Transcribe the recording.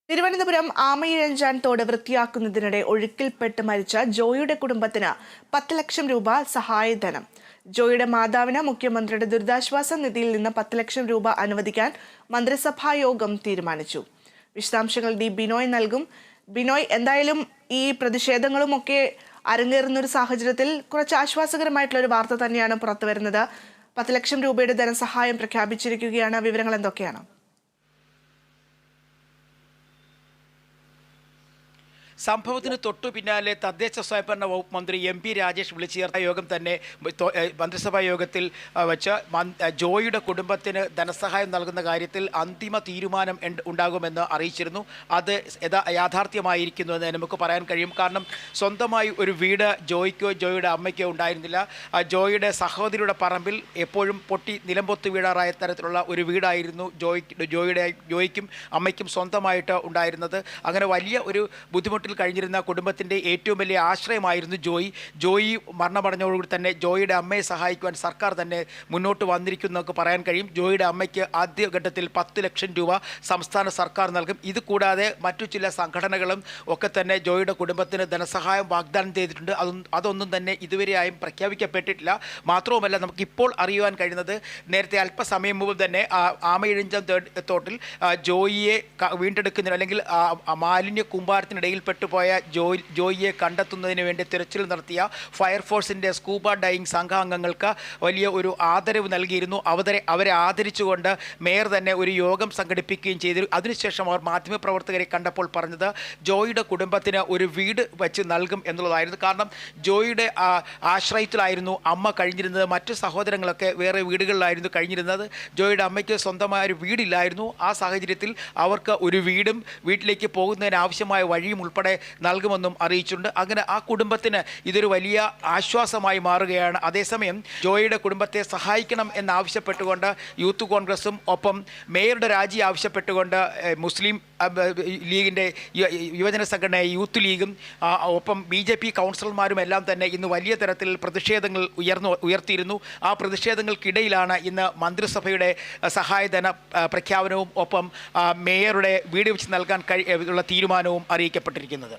തിരുവനന്തപുരം ആമയിഴഞ്ചാൻ തോട് വൃത്തിയാക്കുന്നതിനിടെ ഒഴുക്കിൽപ്പെട്ട് മരിച്ച ജോയിയുടെ കുടുംബത്തിന് 10 ലക്ഷം രൂപ സഹായധനം. ജോയിയുടെ മാതാവിന് മുഖ്യമന്ത്രിയുടെ ദുരിതാശ്വാസ നിധിയിൽ നിന്ന് 10 ലക്ഷം രൂപ അനുവദിക്കാൻ മന്ത്രിസഭാ യോഗം തീരുമാനിച്ചു. വിശദാംശങ്ങൾ ബിനോയ് നൽകും. ബിനോയ്, എന്തായാലും ഈ പ്രതിഷേധങ്ങളും ഒക്കെ അരങ്ങേറുന്ന ഒരു സാഹചര്യത്തിൽ കുറച്ച് ആശ്വാസകരമായിട്ടുള്ള ഒരു വാർത്ത തന്നെയാണ് പുറത്തുവരുന്നത്. 10 ലക്ഷം രൂപയുടെ ധനസഹായം പ്രഖ്യാപിച്ചിരിക്കുകയാണ്. വിവരങ്ങൾ എന്തൊക്കെയാണ്? സംഭവത്തിന് തൊട്ടു പിന്നാലെ തദ്ദേശ സ്വയംഭരണ വകുപ്പ് മന്ത്രി എം പി രാജേഷ് വിളിച്ചു ചേർത്ത യോഗം തന്നെ മന്ത്രിസഭാ യോഗത്തിൽ വെച്ച് ജോയിയുടെ കുടുംബത്തിന് ധനസഹായം നൽകുന്ന കാര്യത്തിൽ അന്തിമ തീരുമാനം ഉണ്ടാകുമെന്ന് അറിയിച്ചിരുന്നു. അത് യാഥാർത്ഥ്യമായിരിക്കുന്നു എന്ന് നമുക്ക് പറയാൻ കഴിയും. കാരണം സ്വന്തമായി ഒരു വീട് ജോയിക്കോ ജോയിയുടെ അമ്മയ്ക്കോ ഉണ്ടായിരുന്നില്ല. ജോയിയുടെ സഹോദരിയുടെ പറമ്പിൽ എപ്പോഴും പൊട്ടി നിലംപൊത്ത് വീഴാറായ തരത്തിലുള്ള ഒരു വീടായിരുന്നു ജോയിക്കും അമ്മയ്ക്കും സ്വന്തമായിട്ട് ഉണ്ടായിരുന്നത്. അങ്ങനെ വലിയ ഒരു ബുദ്ധിമുട്ട് കഴിഞ്ഞിരുന്ന കുടുംബത്തിൻ്റെ ഏറ്റവും വലിയ ആശ്രയമായിരുന്നു ജോയി മരണമടഞ്ഞതോടുകൂടി തന്നെ ജോയിയുടെ അമ്മയെ സഹായിക്കുവാൻ സർക്കാർ തന്നെ മുന്നോട്ട് വന്നിരിക്കുന്നതൊക്കെ പറയാൻ കഴിയും. ജോയിയുടെ അമ്മയ്ക്ക് ആദ്യഘട്ടത്തിൽ 10 ലക്ഷം രൂപ സംസ്ഥാന സർക്കാർ നൽകും. ഇത് കൂടാതെ മറ്റു ചില സംഘടനകളും ഒക്കെ തന്നെ ജോയിയുടെ കുടുംബത്തിന് ധനസഹായം വാഗ്ദാനം ചെയ്തിട്ടുണ്ട്. അതൊന്നും തന്നെ ഇതുവരെയായും പ്രഖ്യാപിക്കപ്പെട്ടിട്ടില്ല. മാത്രവുമല്ല, നമുക്കിപ്പോൾ അറിയുവാൻ കഴിയുന്നത് നേരത്തെ അല്പസമയം മുമ്പ് തന്നെ ആമയിഴഞ്ചാൻ തോട്ടിൽ ജോയിയെ വീണ്ടെടുക്കുന്നതിന് അല്ലെങ്കിൽ മാലിന്യ കൂമ്പാരത്തിനിടയിൽ പോയ ജോയിയെ കണ്ടെത്തുന്നതിന് വേണ്ടി തിരച്ചിൽ നടത്തിയ ഫയർഫോഴ്സിൻ്റെ സ്കൂബ ഡൈവിംഗ് സംഘാംഗങ്ങൾക്ക് വലിയ ഒരു ആദരവ് നൽകിയിരുന്നു. അവരെ ആദരിച്ചുകൊണ്ട് മേയർ തന്നെ ഒരു യോഗം സംഘടിപ്പിക്കുകയും ചെയ്തു. അതിനുശേഷം അവർ മാധ്യമപ്രവർത്തകരെ കണ്ടപ്പോൾ പറഞ്ഞത് ജോയിയുടെ കുടുംബത്തിന് ഒരു വീട് വെച്ച് നൽകും എന്നുള്ളതായിരുന്നു. കാരണം ജോയിയുടെ ആശ്രയത്തിലായിരുന്നു അമ്മ കഴിഞ്ഞിരുന്നത്. മറ്റു സഹോദരങ്ങളൊക്കെ വേറെ വീടുകളിലായിരുന്നു കഴിഞ്ഞിരുന്നത്. ജോയിയുടെ അമ്മയ്ക്ക് സ്വന്തമായ ഒരു വീടില്ലായിരുന്നു. ആ സാഹചര്യത്തിൽ അവർക്ക് ഒരു വീടും വീട്ടിലേക്ക് പോകുന്നതിന് ആവശ്യമായ വഴിയും ഉൾപ്പെടെ നൽകുമെന്നും അറിയിച്ചിട്ടുണ്ട്. അങ്ങനെ ആ കുടുംബത്തിന് ഇതൊരു വലിയ ആശ്വാസമായി മാറുകയാണ്. അതേസമയം ജോയിയുടെ കുടുംബത്തെ സഹായിക്കണം എന്നാവശ്യപ്പെട്ടുകൊണ്ട് യൂത്ത് കോൺഗ്രസും ഒപ്പം മേയറുടെ രാജി ആവശ്യപ്പെട്ടുകൊണ്ട് മുസ്ലിം ലീഗിൻ്റെ യുവജന സംഘടന യൂത്ത് ലീഗും ഒപ്പം BJP കൗൺസിലർമാരും എല്ലാം തന്നെ ഇന്ന് വലിയ തരത്തിൽ പ്രതിഷേധങ്ങൾ ഉയർത്തിയിരുന്നു. ആ പ്രതിഷേധങ്ങൾക്കിടയിലാണ് ഇന്ന് മന്ത്രിസഭയുടെ സഹായധന പ്രഖ്യാപനവും ഒപ്പം മേയറുടെ വീട് വെച്ച് നൽകാൻ ഉള്ള തീരുമാനവും അറിയിക്കപ്പെട്ടിരിക്കുന്നത്.